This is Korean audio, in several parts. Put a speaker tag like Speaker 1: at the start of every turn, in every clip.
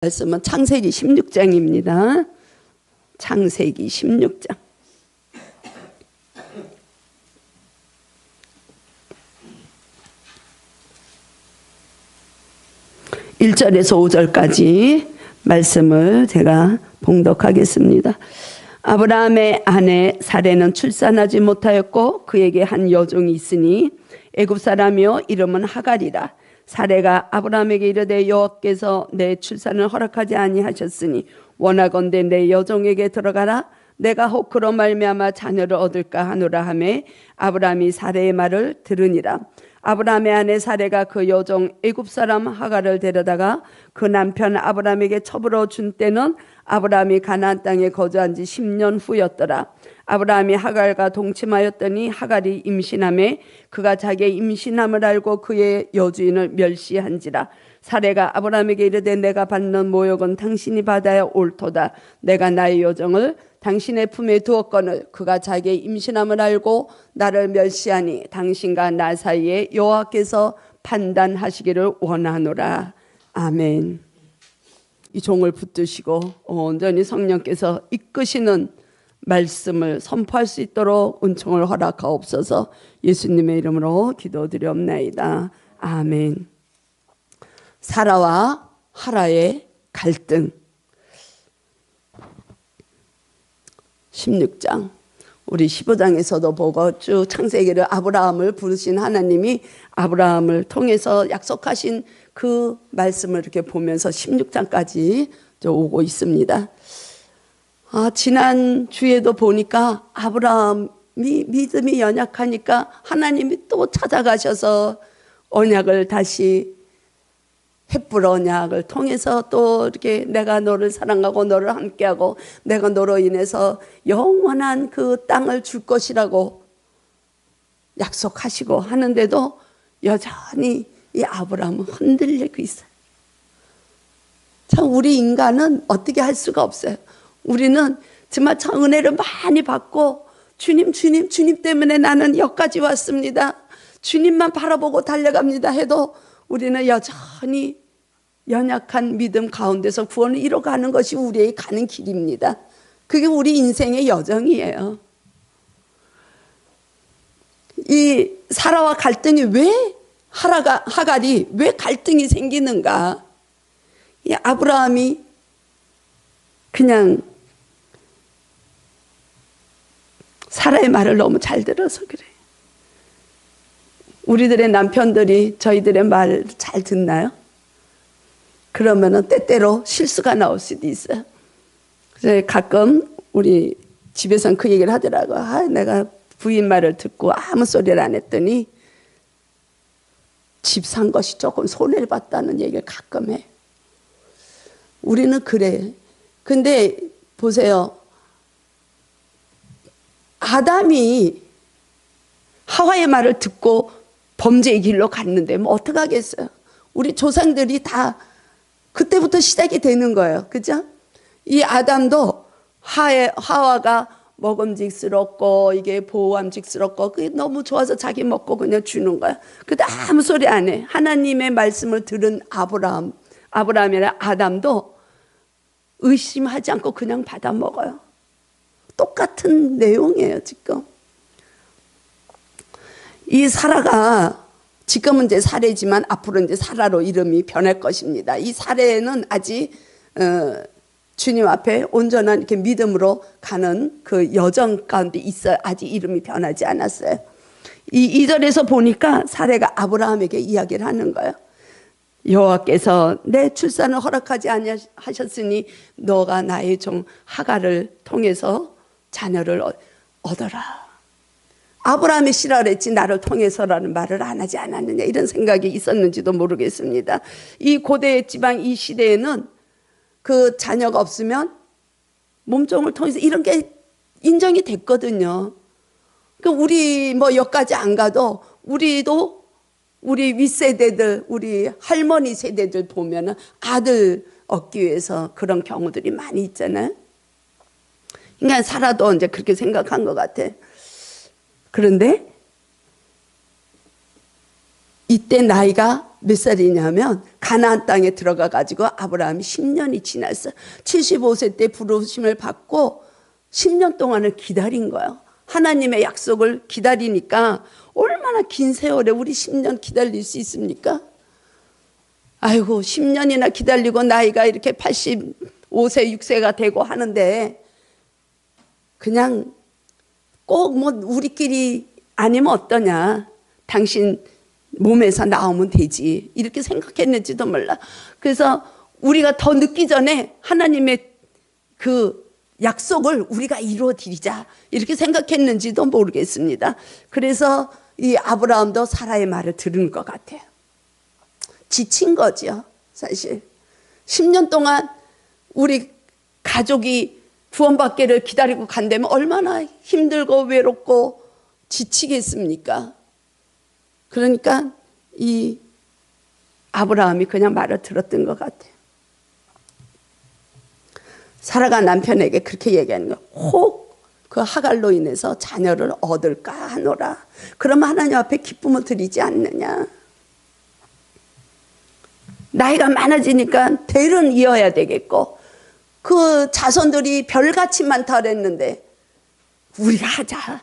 Speaker 1: 말씀은 창세기 16장입니다. 창세기 16장. 1절에서 5절까지 말씀을 제가 봉독하겠습니다. 아브라함의 아내 사레는 출산하지 못하였고 그에게 한 여종이 있으니 애굽 사람이요 이름은 하갈이라. 사레가 아브라함에게 이르되 여호와께서 내 출산을 허락하지 아니하셨으니 원하건대 내 여종에게 들어가라. 내가 혹 그로 말미암아 자녀를 얻을까 하노라 하매 아브라함이 사레의 말을 들으니라. 아브라함의 아내 사레가 그 여종 애굽 사람 하갈을 데려다가 그 남편 아브라함에게 첩으로 준 때는 아브라함이 가나안 땅에 거주한 지 10년 후였더라. 아브라함이 하갈과 동침하였더니 하갈이 임신하매 그가 자기의 임신함을 알고 그의 여주인을 멸시한지라. 사레가 아브라함에게 이르되 내가 받는 모욕은 당신이 받아야 옳도다. 내가 나의 여종을 당신의 품에 두었거늘 그가 자기의 임신함을 알고 나를 멸시하니 당신과 나 사이에 여호와께서 판단하시기를 원하노라. 아멘. 이 종을 붙드시고 온전히 성령께서 이끄시는 말씀을 선포할 수 있도록 은총을 허락하옵소서. 예수님의 이름으로 기도드리옵나이다. 아멘. 사라와 하라의 갈등. 16장. 우리 15장에서도 보고 쭉 창세기를 아브라함을 부르신 하나님이 아브라함을 통해서 약속하신 그 말씀을 이렇게 보면서 16장까지 오고 있습니다. 지난 주에도 보니까 아브라함이 믿음이 연약하니까 하나님이 또 찾아가셔서 언약을 다시 횃불 언약을 통해서 또 이렇게 내가 너를 사랑하고 너를 함께하고 내가 너로 인해서 영원한 그 땅을 줄 것이라고 약속하시고 하는데도 여전히 이 아브라함은 흔들리고 있어요. 참 우리 인간은 어떻게 할 수가 없어요. 우리는 정말 참 은혜를 많이 받고 주님 때문에 나는 여기까지 왔습니다. 주님만 바라보고 달려갑니다 해도 우리는 여전히 연약한 믿음 가운데서 구원을 이뤄가는 것이 우리의 가는 길입니다. 그게 우리 인생의 여정이에요. 이 사라와 갈등이 왜 하갈이 왜 갈등이 생기는가? 이 아브라함이 그냥 사라의 말을 너무 잘 들어서 그래. 우리들의 남편들이 저희들의 말 잘 듣나요? 그러면은 때때로 실수가 나올 수도 있어요. 그래서 가끔 우리 집에서는 그 얘기를 하더라고요. 내가 부인 말을 듣고 아무 소리를 안 했더니 집 산 것이 조금 손해를 봤다는 얘기를 가끔 해. 우리는 그래. 근데 보세요. 아담이 하와의 말을 듣고 범죄의 길로 갔는데 뭐 어떡하겠어요. 우리 조상들이 다 그때부터 시작이 되는 거예요. 그죠? 이 아담도 하와가 먹음직스럽고 이게 보암직스럽고 그게 너무 좋아서 자기 먹고 그냥 주는 거야. 근데 아무 소리 안 해. 하나님의 말씀을 들은 아브라함이나 아담도 의심하지 않고 그냥 받아 먹어요. 똑같은 내용이에요, 지금. 이 사라가 지금은 이제 사레지만 앞으로 이제 사라로 이름이 변할 것입니다. 이 사레는 아직 주님 앞에 온전한 이렇게 믿음으로 가는 그 여정 가운데 있어요. 아직 이름이 변하지 않았어요. 이 2절에서 보니까 사레가 아브라함에게 이야기를 하는 거예요. 여호와께서 내 출산을 허락하지 아니하셨으니 너가 나의 종 하갈을 통해서 자녀를 얻어라. 아브라함이 싫어라 했지 나를 통해서라는 말을 안 하지 않았느냐 이런 생각이 있었는지도 모르겠습니다. 이 고대 지방 이 시대에는 그 자녀가 없으면 몸종을 통해서 이런 게 인정이 됐거든요. 그러니까 우리 뭐 여기까지 안 가도 우리도 우리 윗세대들 우리 할머니 세대들 보면은 아들 얻기 위해서 그런 경우들이 많이 있잖아요. 그러니까 사라도 이제 그렇게 생각한 것 같아. 그런데 이때 나이가 몇 살이냐면 가나안 땅에 들어가 가지고 아브라함이 10년이 지났어요. 75세 때 부르심을 받고 10년 동안을 기다린 거예요. 하나님의 약속을 기다리니까 얼마나 긴 세월에 우리 10년 기다릴 수 있습니까? 아이고 10년이나 기다리고 나이가 이렇게 85세 6세가 되고 하는데 그냥 꼭 뭐 우리끼리 아니면 어떠냐, 당신 몸에서 나오면 되지, 이렇게 생각했는지도 몰라. 그래서 우리가 더 늦기 전에 하나님의 그 약속을 우리가 이루어 드리자 이렇게 생각했는지도 모르겠습니다. 그래서 이 아브라함도 사라의 말을 들은 것 같아요. 지친 거죠, 사실. 10년 동안 우리 가족이 구원받기를 기다리고 간다면 얼마나 힘들고 외롭고 지치겠습니까? 그러니까 이 아브라함이 그냥 말을 들었던 것 같아요. 사라가 남편에게 그렇게 얘기하는 거예요. 혹 그 하갈로 인해서 자녀를 얻을까 하노라. 그러면 하나님 앞에 기쁨을 드리지 않느냐. 나이가 많아지니까 대를 이어야 되겠고 그 자손들이 별같이 많다 그랬는데 우리가 하자.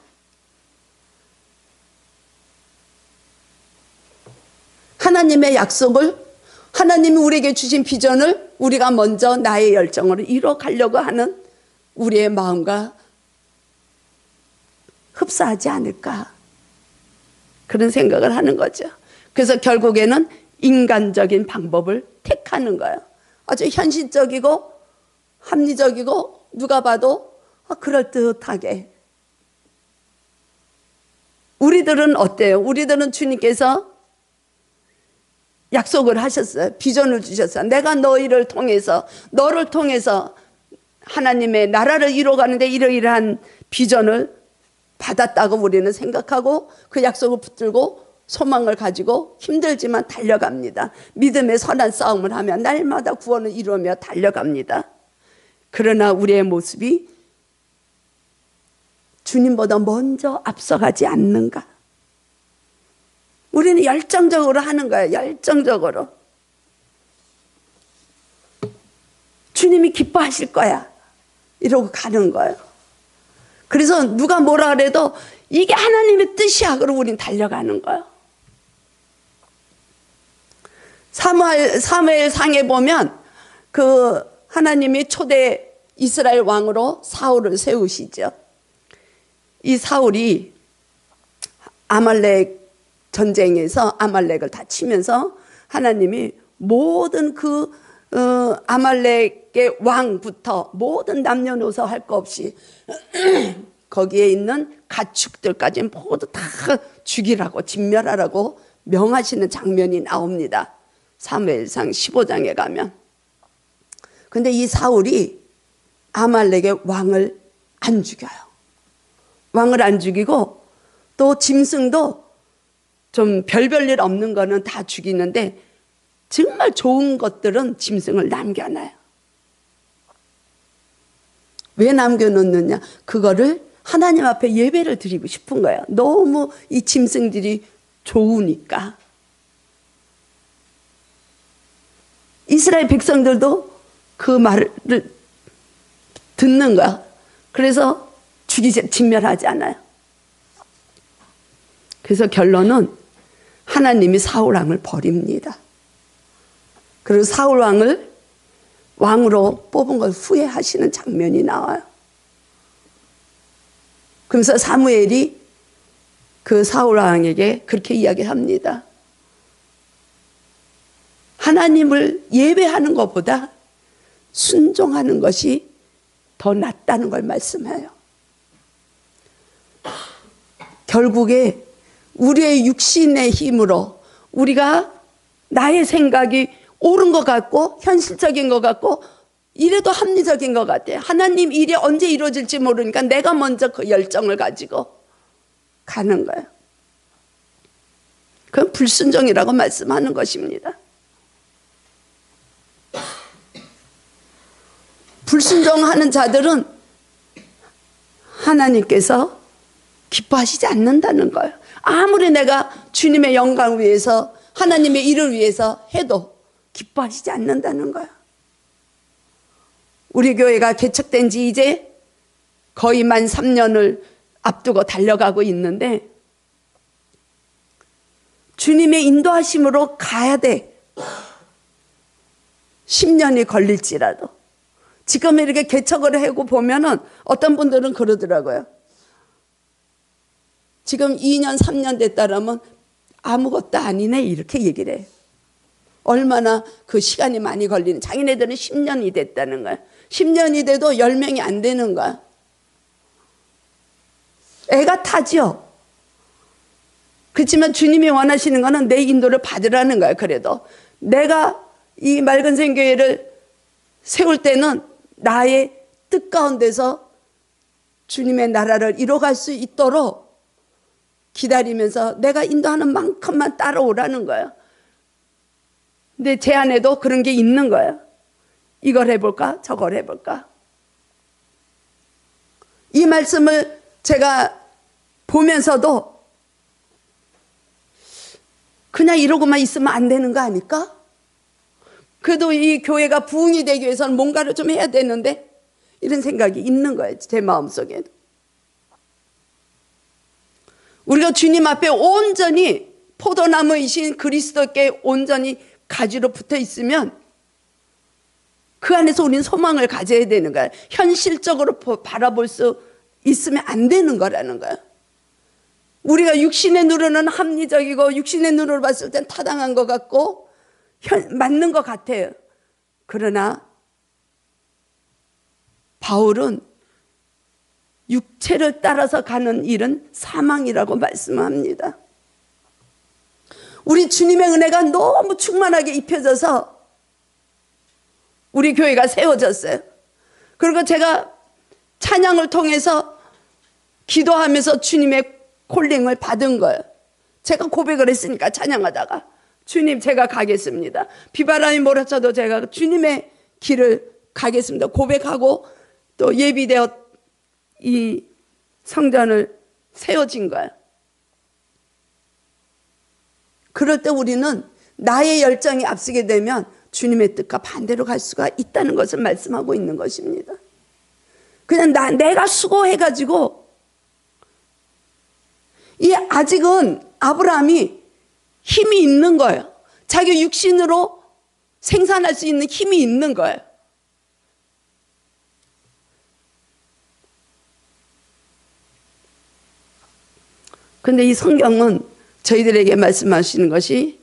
Speaker 1: 하나님의 약속을, 하나님이 우리에게 주신 비전을 우리가 먼저 나의 열정으로 이뤄가려고 하는 우리의 마음과 흡사하지 않을까, 그런 생각을 하는 거죠. 그래서 결국에는 인간적인 방법을 택하는 거예요. 아주 현실적이고 합리적이고 누가 봐도 그럴듯하게. 우리들은 어때요? 우리들은 주님께서 약속을 하셨어요. 비전을 주셨어요. 내가 너를 통해서 하나님의 나라를 이루어가는데 이러이러한 비전을 받았다고 우리는 생각하고 그 약속을 붙들고 소망을 가지고 힘들지만 달려갑니다. 믿음의 선한 싸움을 하며 날마다 구원을 이루며 달려갑니다. 그러나 우리의 모습이 주님보다 먼저 앞서가지 않는가? 우리는 열정적으로 하는 거예요. 열정적으로. 주님이 기뻐하실 거야, 이러고 가는 거예요. 그래서 누가 뭐라 그래도 이게 하나님의 뜻이야, 그러고 우리는 달려가는 거예요. 사무엘상에 보면 그 하나님이 초대 이스라엘 왕으로 사울을 세우시죠. 이 사울이 아말렉 전쟁에서 아말렉을 다 치면서 하나님이 모든 그 아말렉의 왕부터 모든 남녀노소 할 거 없이 거기에 있는 가축들까지 모두 다 죽이라고, 진멸하라고 명하시는 장면이 나옵니다. 사무엘상 15장에 가면. 근데 이 사울이 아말렉의 왕을 안 죽여요. 왕을 안 죽이고 또 짐승도 좀 별별 없는 거는 다 죽이는데 정말 좋은 것들은 짐승을 남겨놔요. 왜 남겨놓느냐? 그거를 하나님 앞에 예배를 드리고 싶은 거예요. 너무 이 짐승들이 좋으니까. 이스라엘 백성들도 그 말을 듣는 거야. 그래서 진멸하지 않아요. 그래서 결론은 하나님이 사울 왕을 버립니다. 그리고 사울 왕을 왕으로 뽑은 걸 후회하시는 장면이 나와요. 그러면서 사무엘이 그 사울 왕에게 그렇게 이야기합니다. 하나님을 예배하는 것보다 순종하는 것이 더 낫다는 걸 말씀해요. 결국에 우리의 육신의 힘으로 우리가 나의 생각이 옳은 것 같고 현실적인 것 같고 이래도 합리적인 것 같아요. 하나님 일이 언제 이루어질지 모르니까 내가 먼저 그 열정을 가지고 가는 거예요. 그건 불순종이라고 말씀하는 것입니다. 불순종하는 자들은 하나님께서 기뻐하시지 않는다는 거예요. 아무리 내가 주님의 영광을 위해서 하나님의 일을 위해서 해도 기뻐하시지 않는다는 거야. 우리 교회가 개척된 지 이제 거의 만 3년을 앞두고 달려가고 있는데 주님의 인도하심으로 가야 돼. 10년이 걸릴지라도. 지금 이렇게 개척을 하고 보면은 어떤 분들은 그러더라고요. 지금 2년, 3년 됐다라면 아무것도 아니네 이렇게 얘기를 해요. 얼마나 그 시간이 많이 걸리는, 자기네들은 10년이 됐다는 거야. 10년이 돼도 10명이 안 되는 거야. 애가 타죠. 그렇지만 주님이 원하시는 거는 내 인도를 받으라는 거야. 그래도 내가 이 맑은 생교회를 세울 때는 나의 뜻 가운데서 주님의 나라를 이뤄갈 수 있도록 기다리면서 내가 인도하는 만큼만 따라오라는 거야. 근데 제 안에도 그런 게 있는 거야. 이걸 해볼까? 저걸 해볼까? 이 말씀을 제가 보면서도 그냥 이러고만 있으면 안 되는 거 아닐까? 그래도 이 교회가 부흥이 되기 위해서는 뭔가를 좀 해야 되는데 이런 생각이 있는 거예요. 제 마음속에도. 우리가 주님 앞에 온전히 포도나무이신 그리스도께 온전히 가지로 붙어 있으면 그 안에서 우리는 소망을 가져야 되는 거야. 현실적으로 바라볼 수 있으면 안 되는 거라는 거야. 우리가 육신의 눈으로는 합리적이고 육신의 눈으로 봤을 땐 타당한 것 같고 맞는 것 같아요. 그러나 바울은 육체를 따라서 가는 일은 사망이라고 말씀합니다. 우리 주님의 은혜가 너무 충만하게 입혀져서 우리 교회가 세워졌어요. 그리고 제가 찬양을 통해서 기도하면서 주님의 콜링을 받은 거예요. 제가 고백을 했으니까 찬양하다가 주님 제가 가겠습니다. 비바람이 몰아쳐도 제가 주님의 길을 가겠습니다. 고백하고 또 예비되어 이 성전을 세워진 거예요. 그럴 때 우리는 나의 열정이 앞서게 되면 주님의 뜻과 반대로 갈 수가 있다는 것을 말씀하고 있는 것입니다. 그냥 내가 수고해가지고 이 아직은 아브라함이 힘이 있는 거예요. 자기 육신으로 생산할 수 있는 힘이 있는 거예요. 근데 이 성경은 저희들에게 말씀하시는 것이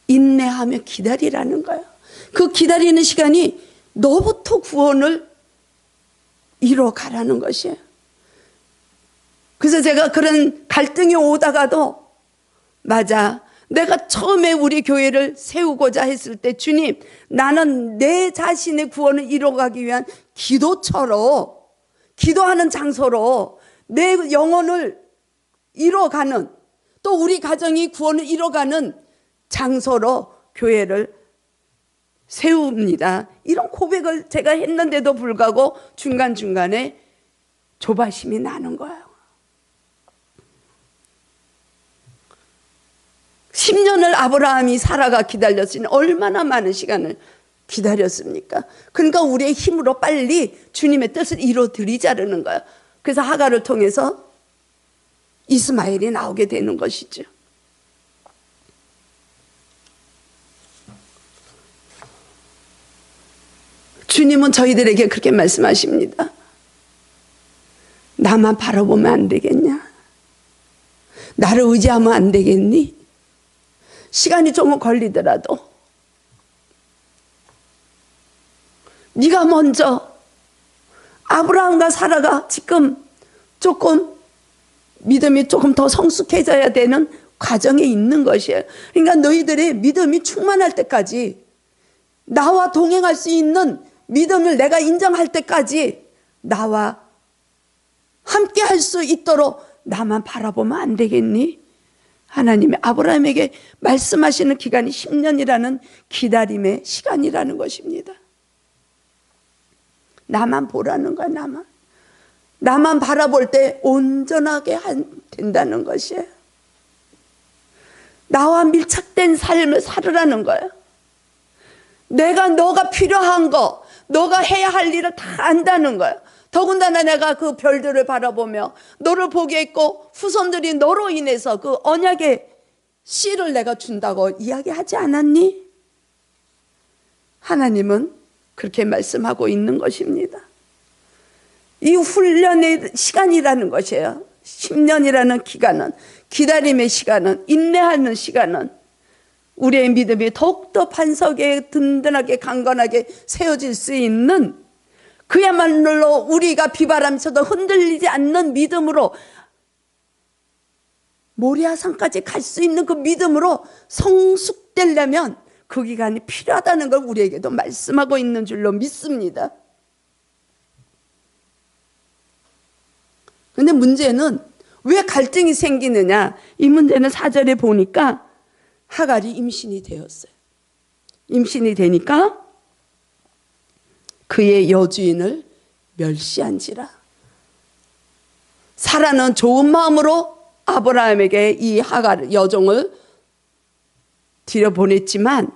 Speaker 1: 인내하며 기다리라는 거예요. 그 기다리는 시간이 너부터 구원을 이뤄가라는 것이에요. 그래서 제가 그런 갈등이 오다가도 맞아, 내가 처음에 우리 교회를 세우고자 했을 때 주님 나는 내 자신의 구원을 이뤄가기 위한 기도처로 기도하는 장소로 내 영혼을 이뤄가는 또 우리 가정이 구원을 이뤄가는 장소로 교회를 세웁니다. 이런 고백을 제가 했는데도 불구하고 중간중간에 조바심이 나는 거예요. 10년을 아브라함이 사라가 기다렸으니 얼마나 많은 시간을 기다렸습니까? 그러니까 우리의 힘으로 빨리 주님의 뜻을 이루어드리자는 거예요. 그래서 하가를 통해서 이스마엘이 나오게 되는 것이죠. 주님은 저희들에게 그렇게 말씀하십니다. 나만 바라보면 안 되겠냐? 나를 의지하면 안 되겠니? 시간이 조금 걸리더라도 네가 먼저 아브라함과 사라가 지금 조금 믿음이 조금 더 성숙해져야 되는 과정에 있는 것이에요. 그러니까 너희들의 믿음이 충만할 때까지 나와 동행할 수 있는 믿음을 내가 인정할 때까지 나와 함께 할 수 있도록 나만 바라보면 안 되겠니? 하나님이 아브라함에게 말씀하시는 기간이 10년이라는 기다림의 시간이라는 것입니다. 나만 보라는 거야. 나만 바라볼 때 온전하게 된다는 것이에요. 나와 밀착된 삶을 살으라는 거예요. 너가 필요한 거, 너가 해야 할 일을 다 안다는 거예요. 더군다나 내가 그 별들을 바라보며 너를 보게 했고 후손들이 너로 인해서 그 언약의 씨를 내가 준다고 이야기하지 않았니? 하나님은 그렇게 말씀하고 있는 것입니다. 이 훈련의 시간이라는 것이에요. 10년이라는 기간은, 기다림의 시간은, 인내하는 시간은 우리의 믿음이 더욱더 반석에 든든하게 강건하게 세워질 수 있는, 그야말로 우리가 비바람에서도 흔들리지 않는 믿음으로 모리아산까지 갈 수 있는 그 믿음으로 성숙되려면 그 기간이 필요하다는 걸 우리에게도 말씀하고 있는 줄로 믿습니다. 근데 문제는 왜 갈등이 생기느냐? 이 문제는 4절에 보니까 하갈이 임신이 되었어요. 임신이 되니까 그의 여주인을 멸시한지라. 사라는 좋은 마음으로 아브라함에게 이 하갈 여종을 들여보냈지만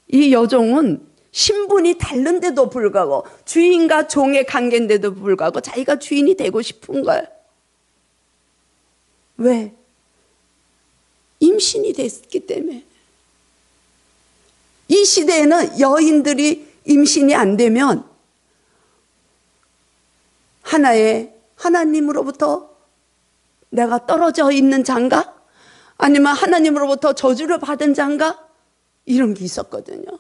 Speaker 1: 이 여종은 신분이 다른데도 불구하고, 주인과 종의 관계인데도 불구하고 자기가 주인이 되고 싶은 거예요. 왜? 임신이 됐기 때문에. 이 시대에는 여인들이 임신이 안 되면 하나의 하나님으로부터 내가 떨어져 있는 장가? 아니면 하나님으로부터 저주를 받은 장가? 이런 게 있었거든요.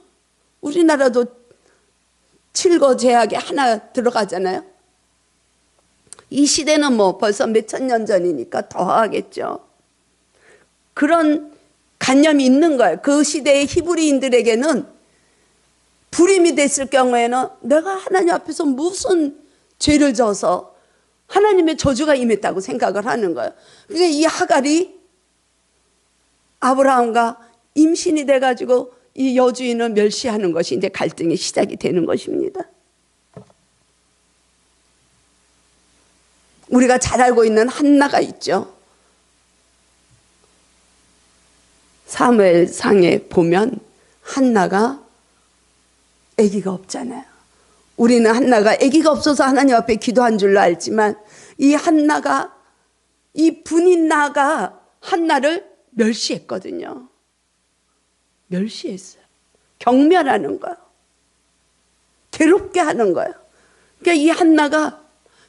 Speaker 1: 우리나라도 칠거 제약에 하나 들어가잖아요. 이 시대는 뭐 벌써 몇천 년 전이니까 더 하겠죠. 그런 관념이 있는 거예요. 그 시대의 히브리인들에게는 불임이 됐을 경우에는 내가 하나님 앞에서 무슨 죄를 져서 하나님의 저주가 임했다고 생각을 하는 거예요. 그러니까 이 하갈이 아브라함과 임신이 돼가지고 이 여주인을 멸시하는 것이 이제 갈등의 시작이 되는 것입니다. 우리가 잘 알고 있는 한나가 있죠. 사무엘상에 보면 한나가 아기가 없잖아요. 우리는 한나가 아기가 없어서 하나님 앞에 기도한 줄로 알지만 이 한나가, 이 분인 나가 한나를 멸시했거든요. 멸시했어요. 경멸하는 거예요. 괴롭게 하는 거예요. 그러니까 이 한나가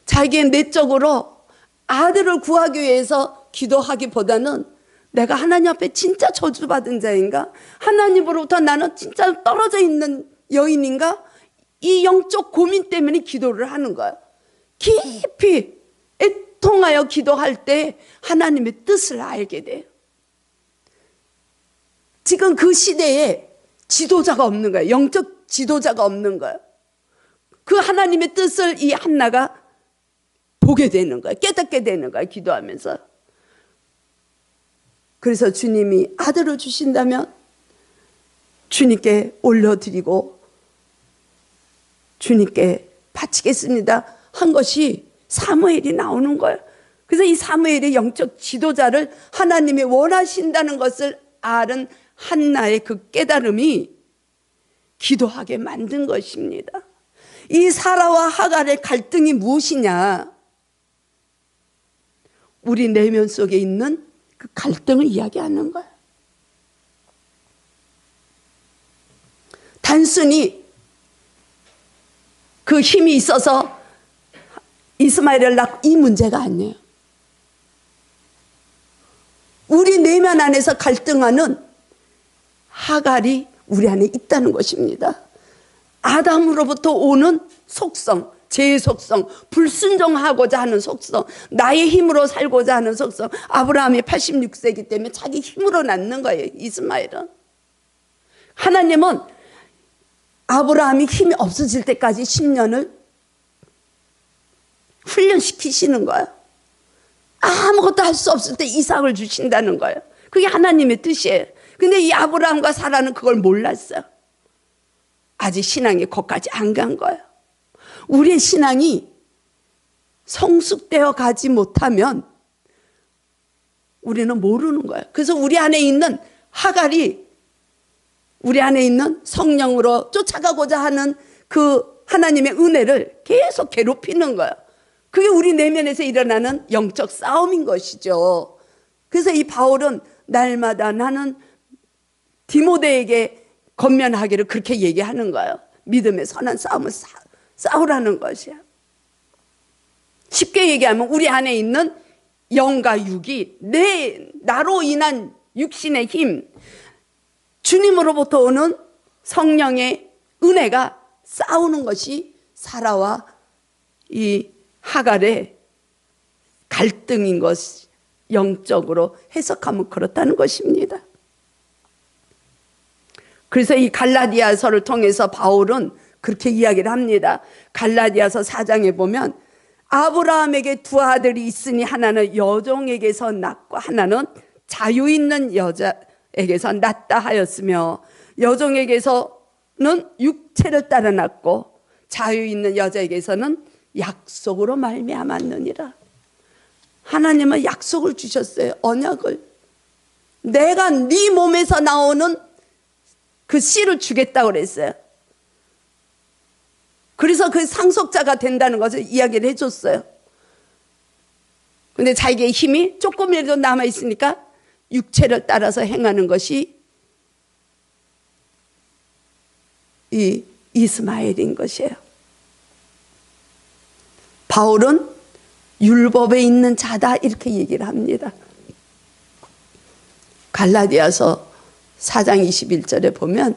Speaker 1: 자기의 내적으로 아들을 구하기 위해서 기도하기보다는 내가 하나님 앞에 진짜 저주받은 자인가? 하나님으로부터 나는 진짜 떨어져 있는 여인인가? 이 영적 고민 때문에 기도를 하는 거예요. 깊이 애통하여 기도할 때 하나님의 뜻을 알게 돼요. 지금 그 시대에 지도자가 없는 거예요. 영적 지도자가 없는 거예요. 그 하나님의 뜻을 이 한나가 보게 되는 거예요. 깨닫게 되는 거예요. 기도하면서. 그래서 주님이 아들을 주신다면 주님께 올려드리고 주님께 바치겠습니다 한 것이 사무엘이 나오는 거예요. 그래서 이 사무엘의 영적 지도자를 하나님이 원하신다는 것을 아는 한나의 그 깨달음이 기도하게 만든 것입니다. 이 사라와 하갈의 갈등이 무엇이냐? 우리 내면 속에 있는 그 갈등을 이야기하는 거예요. 단순히 그 힘이 있어서 이스마엘을 낳고 이 문제가 아니에요. 우리 내면 안에서 갈등하는 하갈이 우리 안에 있다는 것입니다. 아담으로부터 오는 속성, 죄의 속성, 불순종하고자 하는 속성, 나의 힘으로 살고자 하는 속성. 아브라함이 86세이기 때문에 자기 힘으로 낳는 거예요. 이스마엘은. 하나님은 아브라함이 힘이 없어질 때까지 10년을 훈련시키시는 거예요. 아무것도 할 수 없을 때 이삭을 주신다는 거예요. 그게 하나님의 뜻이에요. 근데 이 아브라함과 사라는 그걸 몰랐어요. 아직 신앙이 거기까지 안 간 거예요. 우리의 신앙이 성숙되어 가지 못하면 우리는 모르는 거예요. 그래서 우리 안에 있는 하갈이 우리 안에 있는 성령으로 쫓아가고자 하는 그 하나님의 은혜를 계속 괴롭히는 거예요. 그게 우리 내면에서 일어나는 영적 싸움인 것이죠. 그래서 이 바울은 날마다 나는 디모데에게 권면하기를 그렇게 얘기하는 거예요. 믿음의 선한 싸움을 싸우라는 것이야. 쉽게 얘기하면 우리 안에 있는 영과 육이 나로 인한 육신의 힘, 주님으로부터 오는 성령의 은혜가 싸우는 것이 사라와 이 하갈의 갈등인 것이 영적으로 해석하면 그렇다는 것입니다. 그래서 이 갈라디아서를 통해서 바울은 그렇게 이야기를 합니다. 갈라디아서 4장에 보면 아브라함에게 두 아들이 있으니 하나는 여종에게서 낳고 하나는 자유 있는 여자에게서 낳다 하였으며 여종에게서는 육체를 따라 낳고 자유 있는 여자에게서는 약속으로 말미암았느니라. 하나님은 약속을 주셨어요. 언약을. 내가 네 몸에서 나오는 그 씨를 주겠다고 그랬어요. 그래서 그 상속자가 된다는 것을 이야기를 해줬어요. 근데 자기의 힘이 조금이라도 남아있으니까 육체를 따라서 행하는 것이 이 이스마엘인 것이에요. 바울은 율법에 있는 자다 이렇게 얘기를 합니다. 갈라디아서 4장 21절에 보면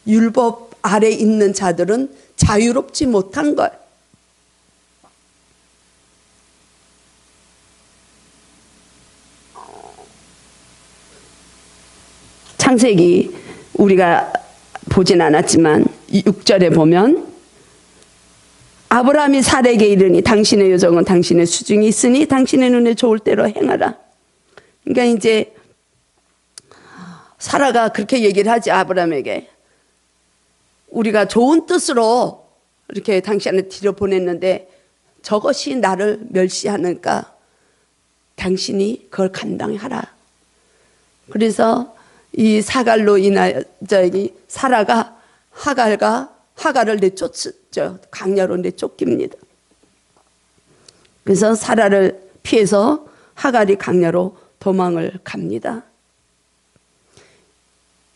Speaker 1: 율법 아래 있는 자들은 자유롭지 못한 것. 창세기 우리가 보진 않았지만 6절에 보면 아브라함이 사라에게 이르니 당신의 여종은 당신의 수중이 있으니 당신의 눈에 좋을 대로 행하라. 그러니까 이제 사라가 그렇게 얘기를 하지, 아브라함에게. 우리가 좋은 뜻으로 이렇게 당신을 들여보냈는데 저것이 나를 멸시하니까 당신이 그걸 감당하라. 그래서 이 사갈로 인하여 사라가 하갈을 내쫓죠. 강야로 내쫓깁니다. 그래서 사라를 피해서 하갈이 강야로 도망을 갑니다.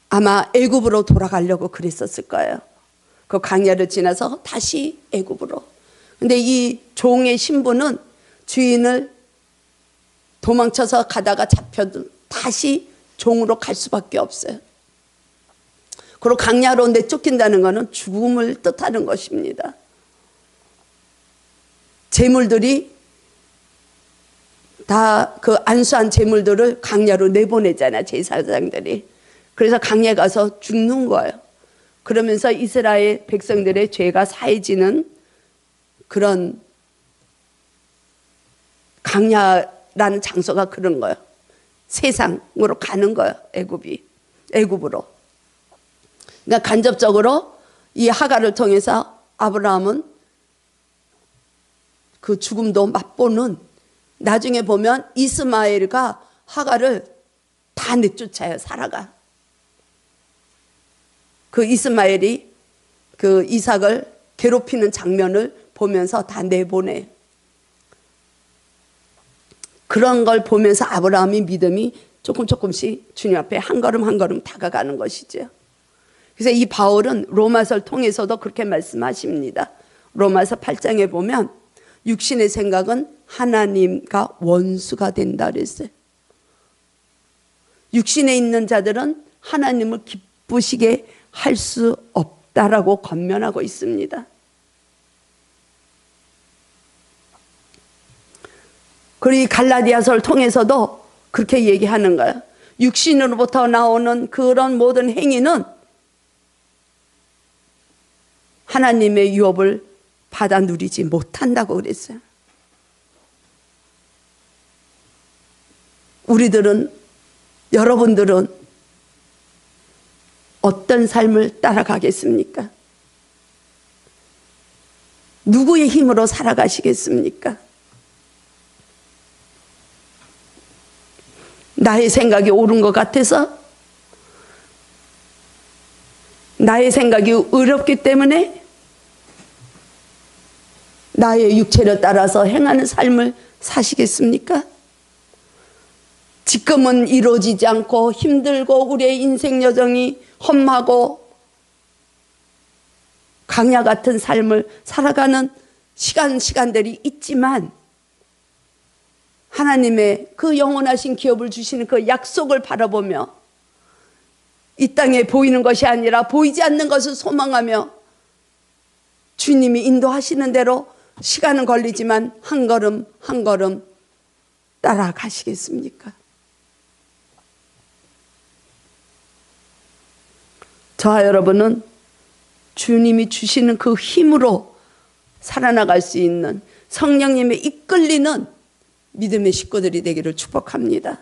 Speaker 1: 아마 애굽으로 돌아가려고 그랬었을 거예요. 그 강야를 지나서 다시 애굽으로. 근데 이 종의 신부는 주인을 도망쳐서 가다가 잡혀도 다시 종으로 갈 수밖에 없어요. 그리고 강야로 내쫓긴다는 것은 죽음을 뜻하는 것입니다. 재물들이 다 그 안수한 재물들을 강야로 내보내잖아요, 제사장들이. 그래서 강야에 가서 죽는 거예요. 그러면서 이스라엘 백성들의 죄가 사해지는 그런 강야라는 장소가 그런 거예요. 세상으로 가는 거예요, 애굽으로. 그러니까 간접적으로 이 하갈을 통해서 아브라함은 그 죽음도 맛보는, 나중에 보면 이스마엘과 하갈을 다 내쫓아요, 사라가. 그 이스마엘이 그 이삭을 괴롭히는 장면을 보면서 다 내보내. 그런 걸 보면서 아브라함의 믿음이 조금씩 주님 앞에 한 걸음 한 걸음 다가가는 것이죠. 그래서 이 바울은 로마서를 통해서도 그렇게 말씀하십니다. 로마서 8장에 보면 육신의 생각은 하나님과 원수가 된다 그랬어요. 육신에 있는 자들은 하나님을 기쁘시게 할 수 없다라고 권면하고 있습니다. 그리고 이 갈라디아서를 통해서도 그렇게 얘기하는 거예요. 육신으로부터 나오는 그런 모든 행위는 하나님의 유업을 받아 누리지 못한다고 그랬어요. 여러분들은 어떤 삶을 따라가겠습니까? 누구의 힘으로 살아가시겠습니까? 나의 생각이 옳은 것 같아서 나의 생각이 어렵기 때문에 나의 육체를 따라서 행하는 삶을 사시겠습니까? 지금은 이루어지지 않고 힘들고 우리의 인생 여정이 험하고 강야 같은 삶을 살아가는 시간들이 있지만 하나님의 그 영원하신 기업을 주시는 그 약속을 바라보며 이 땅에 보이는 것이 아니라 보이지 않는 것을 소망하며 주님이 인도하시는 대로 시간은 걸리지만 한 걸음 한 걸음 따라가시겠습니까? 저와 여러분은 주님이 주시는 그 힘으로 살아나갈 수 있는 성령님의 이끌리는 믿음의 식구들이 되기를 축복합니다.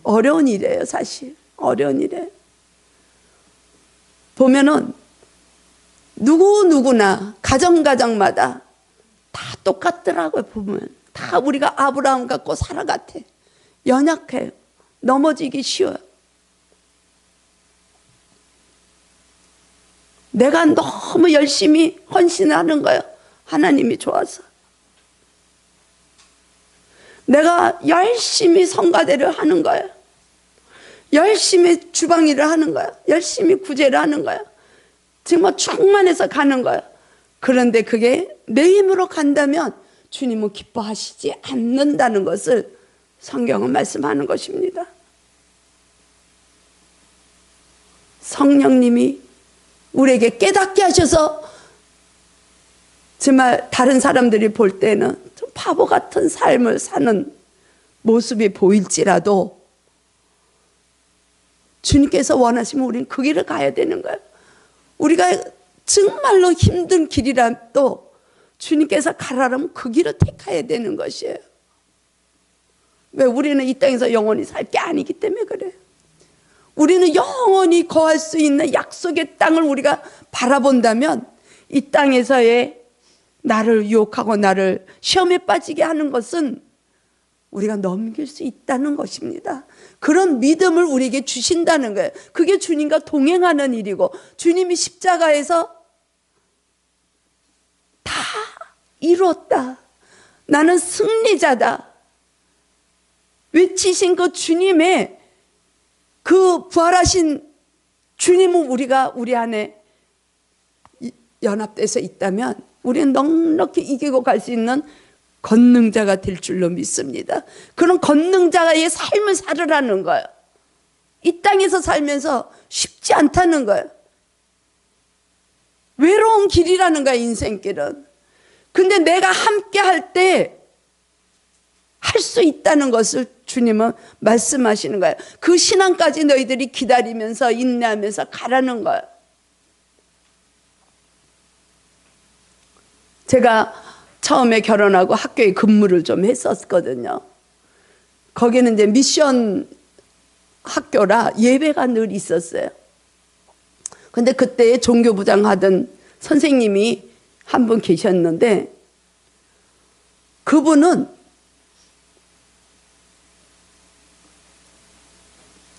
Speaker 1: 어려운 일이에요. 사실 어려운 일이에요. 보면은 누구나 가정마다 다 똑같더라고요. 보면 다 우리가 아브라함 같고 사라 같아. 연약해요. 넘어지기 쉬워요. 내가 너무 열심히 헌신하는 거예요. 하나님이 좋아서. 내가 열심히 성가대를 하는 거예요. 열심히 주방일을 하는 거예요. 열심히 구제를 하는 거예요. 정말 충만해서 가는 거예요. 그런데 그게 내 힘으로 간다면 주님은 기뻐하시지 않는다는 것을 성경은 말씀하는 것입니다. 성령님이 우리에게 깨닫게 하셔서 정말 다른 사람들이 볼 때는 좀 바보 같은 삶을 사는 모습이 보일지라도 주님께서 원하시면 우리는 그 길을 가야 되는 거예요. 우리가 정말로 힘든 길이라도 주님께서 가라면 그 길을 택해야 되는 것이에요. 왜? 우리는 이 땅에서 영원히 살 게 아니기 때문에 그래요. 우리는 영원히 거할 수 있는 약속의 땅을 우리가 바라본다면 이 땅에서의 나를 유혹하고 나를 시험에 빠지게 하는 것은 우리가 넘길 수 있다는 것입니다. 그런 믿음을 우리에게 주신다는 거예요. 그게 주님과 동행하는 일이고 주님이 십자가에서 다 이루었다. 나는 승리자다. 외치신 그 주님의 그 부활하신 주님은 우리가 우리 안에 연합돼서 있다면 우리는 넉넉히 이기고 갈 수 있는 권능자가 될 줄로 믿습니다. 그런 권능자의 삶을 살으라는 거예요. 이 땅에서 살면서 쉽지 않다는 거예요. 외로운 길이라는 거예요. 인생길은. 근데 내가 함께 할 때 할 수 있다는 것을 주님은 말씀하시는 거예요. 그 신앙까지 너희들이 기다리면서 인내하면서 가라는 거예요. 제가 처음에 결혼하고 학교에 근무를 좀 했었거든요. 거기는 이제 미션 학교라 예배가 늘 있었어요. 근데 그때 종교부장 하던 선생님이 한 분 계셨는데 그분은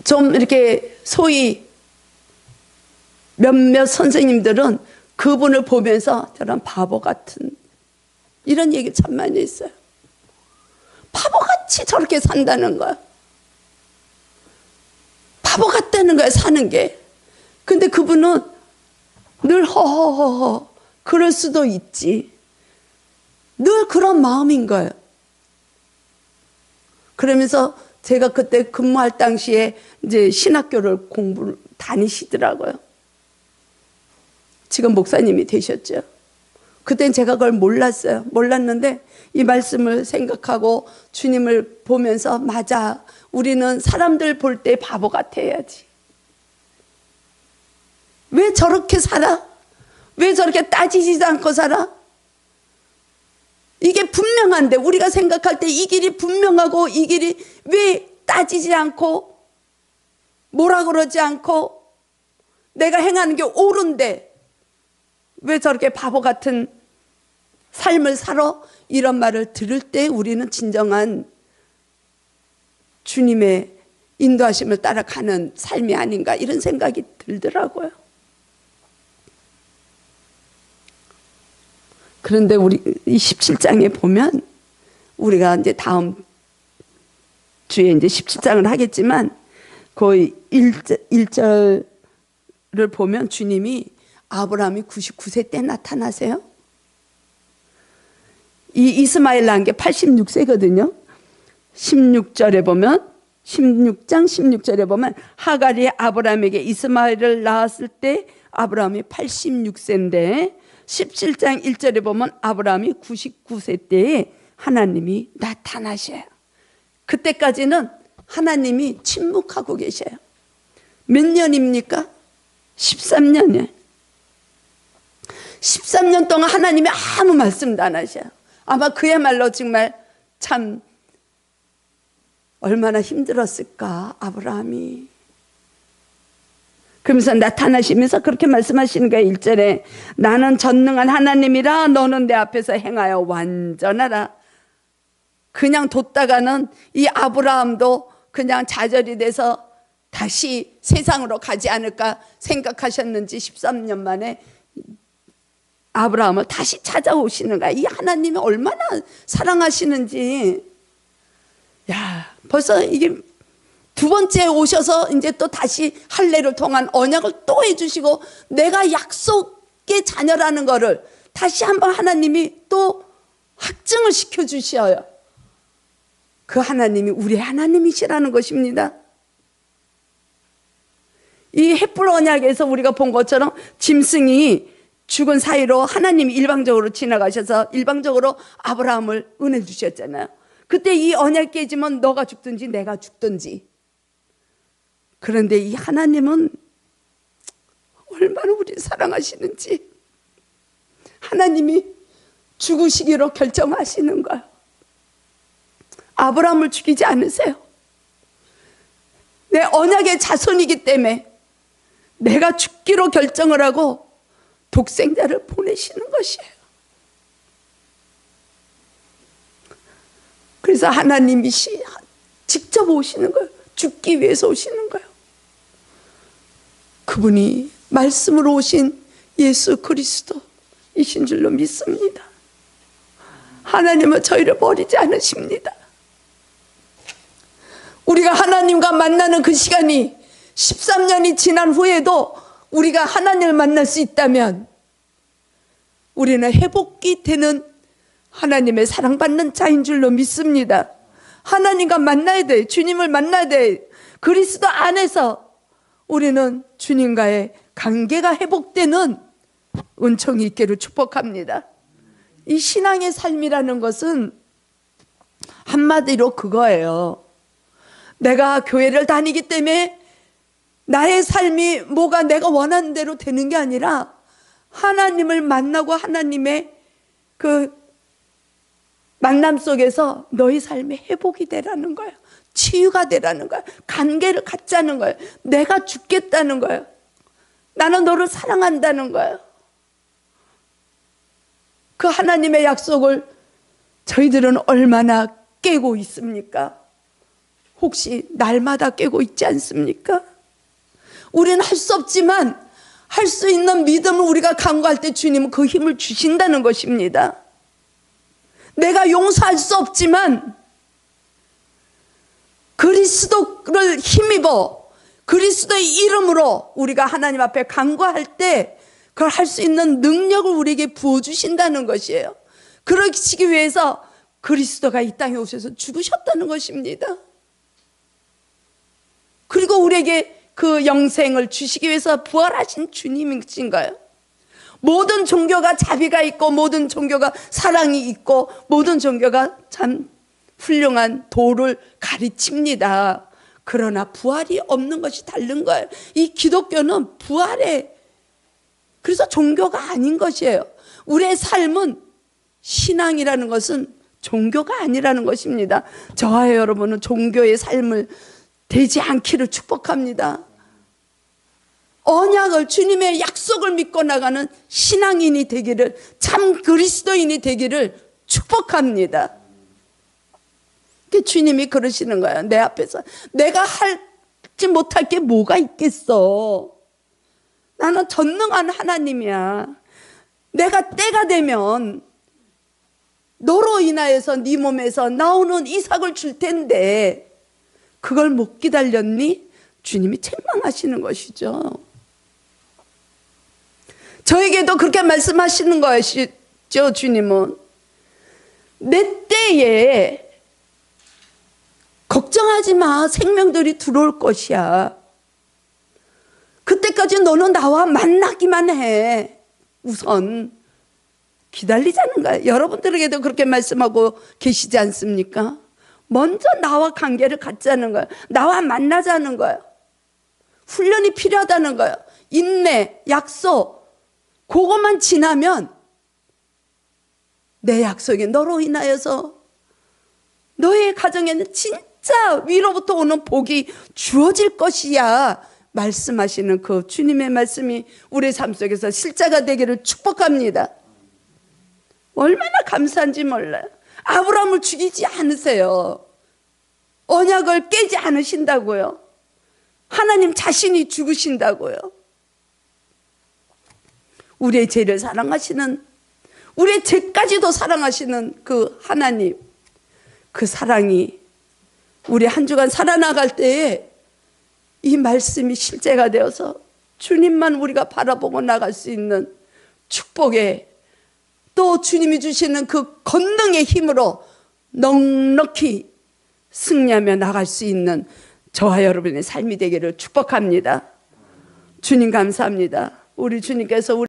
Speaker 1: 좀 이렇게 소위 몇몇 선생님들은 그분을 보면서 저런 바보 같은 이런 얘기 참 많이 했어요. 바보같이 저렇게 산다는 거야. 바보 같다는 거야, 사는 게. 근데 그분은 늘 허허허허 그럴 수도 있지. 늘 그런 마음인 거예요. 그러면서 제가 그때 근무할 당시에 이제 신학교를 공부를 다니시더라고요. 지금 목사님이 되셨죠. 그땐 제가 그걸 몰랐어요. 몰랐는데 이 말씀을 생각하고 주님을 보면서 맞아. 우리는 사람들 볼 때 바보 같아야지. 왜 저렇게 살아? 왜 저렇게 따지지도 않고 살아? 이게 분명한데 우리가 생각할 때 이 길이 분명하고 이 길이 왜 따지지 않고 뭐라 그러지 않고 내가 행하는 게 옳은데 왜 저렇게 바보 같은 삶을 살아? 이런 말을 들을 때 우리는 진정한 주님의 인도하심을 따라가는 삶이 아닌가 이런 생각이 들더라고요. 그런데 우리 이 17장에 보면 우리가 이제 다음 주에 이제 17장을 하겠지만 거의 1절을 보면 주님이 아브라함이 99세 때 나타나세요. 이 이스마엘 낳은 게 86세거든요. 16절에 보면 16장 16절에 보면 하갈이 아브라함에게 이스마엘을 낳았을 때 아브라함이 86세인데 17장 1절에 보면 아브라함이 99세 때에 하나님이 나타나셔요. 그때까지는 하나님이 침묵하고 계셔요. 몇 년입니까? 13년이에요. 13년 동안 하나님이 아무 말씀도 안 하셔요. 아마 그야말로 정말 참 얼마나 힘들었을까 아브라함이. 그러면서 나타나시면서 그렇게 말씀하시는 거예요. 1절에 나는 전능한 하나님이라 너는 내 앞에서 행하여 완전하라. 그냥 뒀다가는 이 아브라함도 그냥 좌절이 돼서 다시 세상으로 가지 않을까 생각하셨는지 13년 만에 아브라함을 다시 찾아오시는 거야. 이 하나님이 얼마나 사랑하시는지. 야, 벌써 이게 두 번째 오셔서 이제 또 다시 할례를 통한 언약을 또 해주시고 내가 약속의 자녀라는 거를 다시 한번 하나님이 또 확증을 시켜주셔요. 그 하나님이 우리 하나님이시라는 것입니다. 이 헷불 언약에서 우리가 본 것처럼 짐승이 죽은 사이로 하나님이 일방적으로 지나가셔서 일방적으로 아브라함을 은혜 주셨잖아요. 그때 이 언약 깨지면 너가 죽든지 내가 죽든지. 그런데 이 하나님은 얼마나 우리를 사랑하시는지 하나님이 죽으시기로 결정하시는 거예요. 아브라함을 죽이지 않으세요. 내 언약의 자손이기 때문에 내가 죽기로 결정을 하고 독생자를 보내시는 것이에요. 그래서 하나님이 직접 오시는 거예요. 죽기 위해서 오시는 거예요. 그분이 말씀으로 오신 예수 그리스도이신 줄로 믿습니다. 하나님은 저희를 버리지 않으십니다. 우리가 하나님과 만나는 그 시간이 13년이 지난 후에도 우리가 하나님을 만날 수 있다면 우리는 회복이 되는 하나님의 사랑받는 자인 줄로 믿습니다. 하나님과 만나야 돼. 주님을 만나야 돼. 그리스도 안에서 우리는 주님과의 관계가 회복되는 은총이 있기를 축복합니다. 이 신앙의 삶이라는 것은 한마디로 그거예요. 내가 교회를 다니기 때문에 나의 삶이 뭐가 내가 원하는 대로 되는 게 아니라 하나님을 만나고 하나님의 그 만남 속에서 너희 삶의 회복이 되라는 거예요. 치유가 되라는 거예요. 관계를 갖자는 거예요. 내가 죽겠다는 거예요. 나는 너를 사랑한다는 거예요. 그 하나님의 약속을 저희들은 얼마나 깨고 있습니까? 혹시 날마다 깨고 있지 않습니까? 우리는 할 수 없지만 할 수 있는 믿음을 우리가 간구할 때 주님은 그 힘을 주신다는 것입니다. 내가 용서할 수 없지만 그리스도를 힘입어 그리스도의 이름으로 우리가 하나님 앞에 간구할 때 그걸 할 수 있는 능력을 우리에게 부어주신다는 것이에요. 그러시기 위해서 그리스도가 이 땅에 오셔서 죽으셨다는 것입니다. 그리고 우리에게 그 영생을 주시기 위해서 부활하신 주님이신가요? 모든 종교가 자비가 있고 모든 종교가 사랑이 있고 모든 종교가 참 훌륭한 도를 가르칩니다. 그러나 부활이 없는 것이 다른 거예요. 이 기독교는 부활에 그래서 종교가 아닌 것이에요. 우리의 삶은 신앙이라는 것은 종교가 아니라는 것입니다. 저와 여러분은 종교의 삶을 되지 않기를 축복합니다. 언약을 주님의 약속을 믿고 나가는 신앙인이 되기를 참 그리스도인이 되기를 축복합니다. 주님이 그러시는 거예요. 내 앞에서 내가 하지 못할 게 뭐가 있겠어. 나는 전능한 하나님이야. 내가 때가 되면 너로 인하여서 네 몸에서 나오는 이삭을 줄 텐데 그걸 못 기다렸니? 주님이 책망하시는 것이죠. 저에게도 그렇게 말씀하시는 것이죠. 주님은 내 때에 걱정하지 마. 생명들이 들어올 것이야. 그때까지 너는 나와 만나기만 해. 우선 기다리자는 거예요. 여러분들에게도 그렇게 말씀하고 계시지 않습니까? 먼저 나와 관계를 갖자는 거예요. 나와 만나자는 거예요. 훈련이 필요하다는 거예요. 인내, 약속, 그것만 지나면 내 약속이 너로 인하여서 너의 가정에는 진짜 위로부터 오는 복이 주어질 것이야 말씀하시는 그 주님의 말씀이 우리 삶 속에서 실제가 되기를 축복합니다. 얼마나 감사한지 몰라요. 아브라함을 죽이지 않으세요. 언약을 깨지 않으신다고요. 하나님 자신이 죽으신다고요. 우리의 죄를 사랑하시는, 우리의 죄까지도 사랑하시는 그 하나님, 그 사랑이 우리 한 주간 살아나갈 때에 이 말씀이 실제가 되어서 주님만 우리가 바라보고 나갈 수 있는 축복에, 또 주님이 주시는 그 권능의 힘으로 넉넉히 승리하며 나갈 수 있는 저와 여러분의 삶이 되기를 축복합니다. 주님 감사합니다. 우리 주님께서